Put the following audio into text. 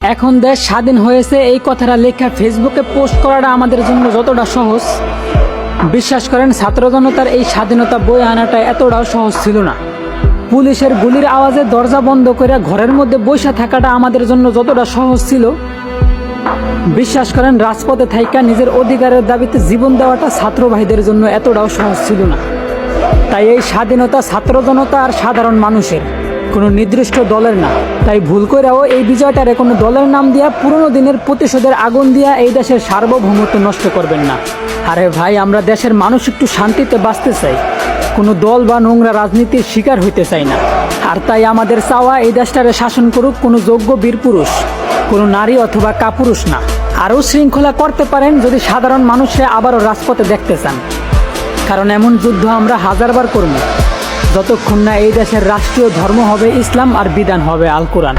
এখন দেশ স্বাধীন হয়েছে এই কথাটা লেখা ফেসবুকে পোস্ট করাটা আমাদের জন্য যতটা সহজ, বিশ্বাস করেন ছাত্র জনতার এই স্বাধীনতা বয়ে আনাটা এতটাও সহজ ছিল না। পুলিশের গুলির আওয়াজে দরজা বন্ধ করে ঘরের মধ্যে বসে থাকাটা আমাদের জন্য যতটা সহজ ছিল, বিশ্বাস করেন রাজপথে থাইকা নিজের অধিকারের দাবিতে জীবন দেওয়াটা ছাত্র ভাইদের জন্য এতটাও সহজ ছিল না। তাই এই স্বাধীনতা ছাত্র জনতা আর সাধারণ মানুষের, কোনো নির্দিষ্ট দলের না। তাই ভুল করেও এই বিজয়টারে কোনো দলের নাম দিয়া পুরনো দিনের প্রতিশোধের আগুন দিয়া এই দেশের সার্বভৌমত্ব নষ্ট করবেন না। আরে ভাই, আমরা দেশের মানুষ একটু শান্তিতে বাঁচতে চাই, কোনো দল বা নোংরা রাজনীতির শিকার হইতে চাই না। আর তাই আমাদের চাওয়া এই দেশটারে শাসন করুক কোনো যোগ্য বীর পুরুষ, কোনো নারী অথবা কাপুরুষ না। আরও শৃঙ্খলা করতে পারেন যদি সাধারণ মানুষে আবারও রাজপথে দেখতে চান, কারণ এমন যুদ্ধ আমরা হাজারবার করব যতক্ষণ না এই দেশের রাষ্ট্রীয় ধর্ম হবে ইসলাম আর বিধান হবে আল কোরআন।